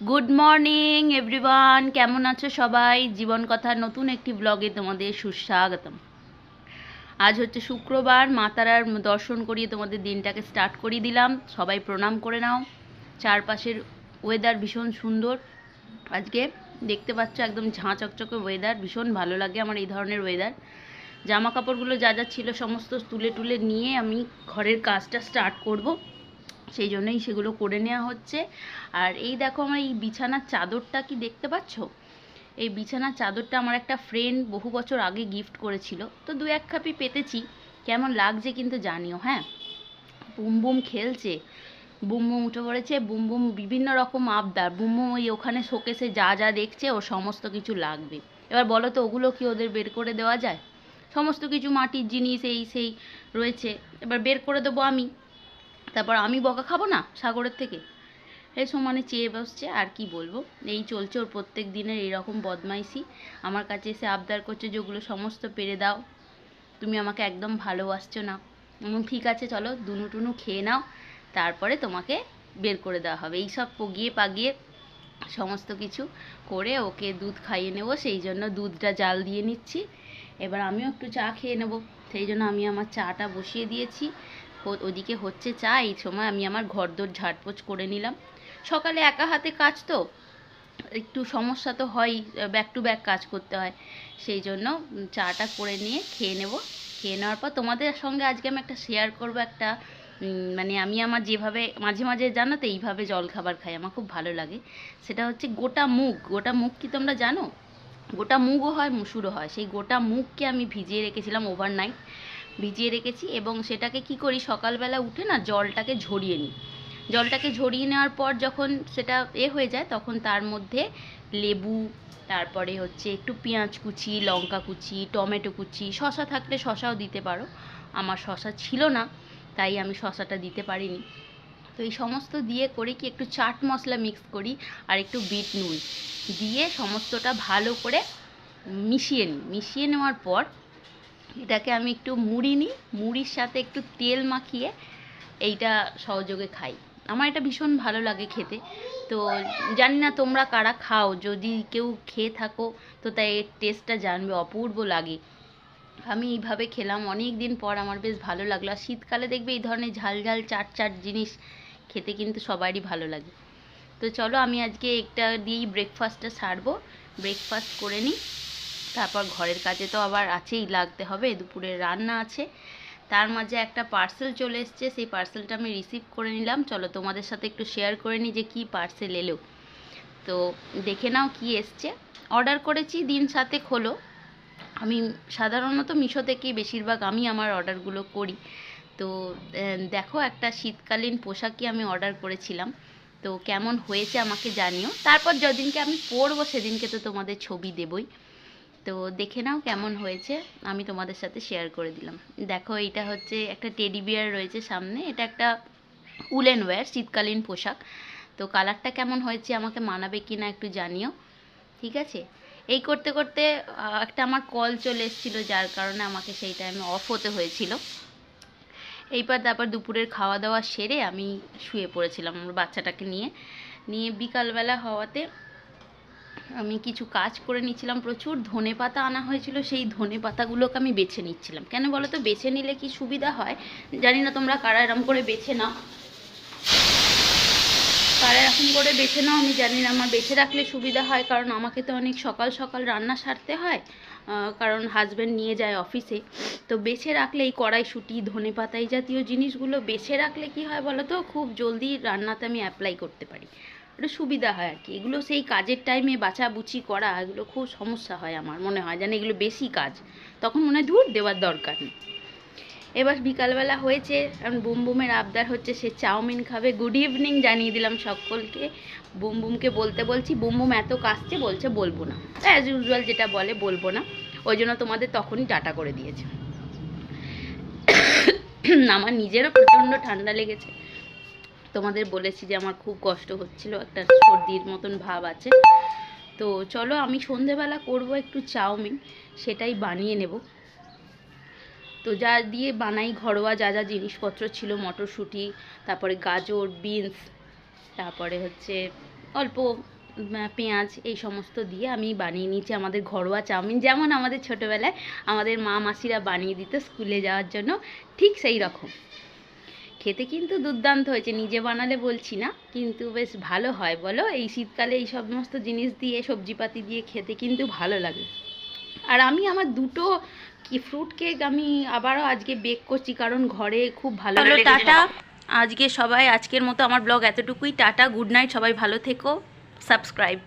Good morning everyone, কেমন আছো সবাই? জীবন কথার নতুন একটি ব্লগে তোমাদের সুস্বাগতম। আজ হচ্ছে শুক্রবার, মা তারার দর্শন করিয়ে তোমাদের দিনটাকে স্টার্ট করিয়ে দিলাম। সবাই প্রণাম করে নাও। চারপাশের ওয়েদার ভীষণ সুন্দর আজকে, দেখতে পাচ্ছ একদম ঝাঁ চকচকে ওয়েদার, ভীষণ ভালো লাগে আমার এই ধরনের ওয়েদার। জামা কাপড়গুলো যা যা ছিল সমস্ত তুলে টুলে নিয়ে আমি ঘরের কাজটা স্টার্ট করব, সেই জন্যই সেগুলো করে নেওয়া হচ্ছে। আর এই দেখো আমার এই বিছানার চাদরটা কি দেখতে পাচ্ছ? এই বিছানার চাদরটা আমার একটা ফ্রেন্ড বহু বছর আগে গিফট করেছিল, তো দু এক কাপি পেতেছি। কেমন লাগছে কিন্তু জানিও। হ্যাঁ, বুম বুম খেলছে, বুম বুম উঠে পড়েছে, বুম বুম বিভিন্ন রকম আবদার, বুম বুম ওই ওখানে শোকেসে যা যা দেখছে ওর সমস্ত কিছু লাগবে। এবার বলো তো ওগুলো কি ওদের বের করে দেওয়া যায়? সমস্ত কিছু মাটির জিনিস এই সেই রয়েছে, এবার বের করে দেবো আমি, তারপর আমি বকা খাবো না সাগরের থেকে? এই সমানে চেয়ে বসছে, আর কি বলবো। এই চলছে ওর প্রত্যেক দিনের এইরকম বদমাইশি। আমার কাছে এসে আবদার করছে যে ওগুলো সমস্ত পেরে দাও, তুমি আমাকে একদম ভালোবাসছো না। ঠিক আছে চলো দুনু টুনু খেয়ে নাও, তারপরে তোমাকে বের করে দেওয়া হবে। এইসব পগিয়ে পাগিয়ে সমস্ত কিছু করে ওকে দুধ খাইয়ে নেবো, সেই জন্য দুধটা জাল দিয়ে নিচ্ছি। এবার আমিও একটু চা খেয়ে নেবো, সেই জন্য আমি আমার চাটা বসিয়ে দিয়েছি। ওদিকে হচ্ছে চা, এই সময় আমি আমার ঘরদোর ঝাড়পোছ করে নিলাম। সকালে একা হাতে কাজ তো একটু সমস্যা তো হয়ই, ব্যাক টু ব্যাক কাজ করতে হয়, সেই জন্য চাটা করে নিয়ে খেয়ে নেব। খেয়ে নেওয়ার পর তোমাদের সঙ্গে আজকে আমি একটা শেয়ার করব, একটা মানে আমি আমার যেভাবে মাঝে মাঝে জানো তো এইভাবে জলখাবার খাই, আমার খুব ভালো লাগে। সেটা হচ্ছে গোটা মুগ। গোটা মুগ কি তোমরা জানো? গোটা মুগও হয়, মুসুরও হয়। সেই গোটা মুগকে আমি ভিজিয়ে রেখেছিলাম ওভারনাইট, ভিজিয়ে রেখেছি, এবং সেটাকে কি করি সকালবেলা উঠে না জলটাকে ঝরিয়ে নিই। জলটাকে ঝরিয়ে নেওয়ার পর যখন সেটা হয়ে যায়, তখন তার মধ্যে লেবু, তারপরে হচ্ছে একটু পেঁয়াজ কুচি, লঙ্কা কুচি, টমেটো কুচি, শশা থাকলে শশাও দিতে পারো। আমার শশা ছিল না, তাই আমি শশাটা দিতে পারিনি। তো এই সমস্ত দিয়ে করে কি একটু চাট মশলা মিক্স করি, আর একটু বিট নুন দিয়ে সমস্তটা ভালো করে মিশিয়ে নিই। মিশিয়ে নেওয়ার পর এটাকে আমি একটু মুড়ি নিই, মুড়ির সাথে একটু তেল মাখিয়ে এইটা সহযোগে খাই। আমার এটা ভীষণ ভালো লাগে খেতে। তো জানি না তোমরা কারা খাও, যদি কেউ খেয়ে থাকো তো তাই এর টেস্টটা জানবে, অপূর্ব লাগে। আমি এইভাবে খেলাম অনেক দিন পর, আমার বেশ ভালো লাগলো। আর শীতকালে দেখবে এই ধরনের ঝাল ঝাল চাট চাট জিনিস খেতে কিন্তু সবারই ভালো লাগে। তো চলো আমি আজকে একটা দিয়েই ব্রেকফাস্টটা সারবো, ব্রেকফাস্ট করে নিই, তারপর ঘরের কাজে তো আবার আছেই, লাগতে হবে, দুপুরের রান্না আছে। তার মাঝে একটা পার্সেল চলে এসছে, সেই পার্সেলটা আমি রিসিভ করে নিলাম। চলো তোমাদের সাথে একটু শেয়ার করে নিই যে কী পার্সেল এলো। তো দেখে নাও কি এসছে। অর্ডার করেছি দিন 7 হলো। আমি সাধারণত মিশো থেকেই বেশিরভাগ আমি আমার অর্ডারগুলো করি। তো দেখো একটা শীতকালীন পোশাকই আমি অর্ডার করেছিলাম, তো কেমন হয়েছে আমাকে জানিও। তারপর যেদিনকে আমি পরবো সেদিনকে তো তোমাদের ছবি দেবই। তো দেখে নাও কেমন হয়েছে, আমি তোমাদের সাথে শেয়ার করে দিলাম। দেখো এইটা হচ্ছে একটা টেডি বিয়ার রয়েছে সামনে, এটা একটা উলেন ওয়্যার, শীতকালীন পোশাক। তো কালারটা কেমন হয়েছে, আমাকে মানাবে কি না একটু জানিও, ঠিক আছে? এই করতে করতে একটা আমার কল চলে এসেছিলো, যার কারণে আমাকে সেই টাইমে অফ হতে হয়েছিল। এইবার তারপর দুপুরের খাওয়া দাওয়া সেরে আমি শুয়ে পড়েছিলাম আমার বাচ্চাটাকে নিয়ে। বিকালবেলা হওয়াতে আমি কিছু কাজ করে নিচ্ছিলাম। প্রচুর ধনেপাতা আনা হয়েছিল, সেই ধনেপাতাগুলোকে আমি বেছে নিচ্ছিলাম। কেন বলো তো, বেছে নিলে কি সুবিধা হয়, জানি না তোমরা কারা এরম করে বেছে নাও, কারা এরকম করে বেছে নাও আমি জানি না। আমার বেছে রাখলে সুবিধা হয়, কারণ আমাকে তো অনেক সকাল সকাল রান্না সারতে হয়, কারণ হাজব্যান্ড নিয়ে যায় অফিসে। তো বেছে রাখলে এই কড়াইশুঁটি, ধনেপাতা, এই জাতীয় জিনিসগুলো বেছে রাখলে কি হয় বলো তো, খুব জলদি রান্নাতে আমি অ্যাপ্লাই করতে পারি, একটু সুবিধা হয় আর কি। এগুলো সেই কাজের টাইমে বাছাবুচি করা, এগুলো খুব সমস্যা হয়, আমার মনে হয় যেন এগুলো বেশি কাজ, তখন মনে হয় ধুর দেওয়ার দরকার নেই। এবার বিকালবেলা হয়েছে, কারণ বুম বুমের আবদার হচ্ছে সে চাউমিন খাবে। গুড ইভিনিং জানিয়ে দিলাম সকলকে। বুম বুমকে বলতে বলছি, বুম বুম এত কাশছে, বলছে বলবো না, অ্যাজ ইউজুয়াল যেটা বলে বলবো না, ওই জন্য তোমাদের তখনই টাটা করে দিয়েছে। আমার নিজেরও প্রচণ্ড ঠান্ডা লেগেছে, তোমাদের বলেছি যে আমার খুব কষ্ট হচ্ছিল, একটা সর্দির মতন ভাব আছে। তো চলো আমি সন্ধেবেলা করব একটু চাউমিন, সেটাই বানিয়ে নেব। তো যা দিয়ে বানাই ঘরোয়া যা যা জিনিসপত্র ছিল, মটরশুঁটি, তারপরে গাজর, বিনস, তারপরে হচ্ছে অল্প পেঁয়াজ এই সমস্ত দিয়ে আমি বানিয়ে নিয়েছি আমাদের ঘরোয়া চাউমিন, যেমন আমাদের ছোটোবেলায় আমাদের মা মাসিরা বানিয়ে দিত স্কুলে যাওয়ার জন্য, ঠিক সেই রকম। খেতে কিন্তু দুর্দান্ত হয়েছে, নিজে বানালে বলছি না, কিন্তু বেশ ভালো হয় বলো। এই শীতকালে এই সমস্ত জিনিস দিয়ে সবজিপাতি দিয়ে খেতে কিন্তু ভালো লাগে। আর আমি আমার দুটো ফ্রুট কেক আমি আবারও আজকে বেক করছি, কারণ ঘরে খুব ভালো টাটা। আজকে সবাই, আজকের মতো আমার ব্লগ এতটুকুই। টাটা, গুড নাইট, সবাই ভালো থেকো, সাবস্ক্রাইব।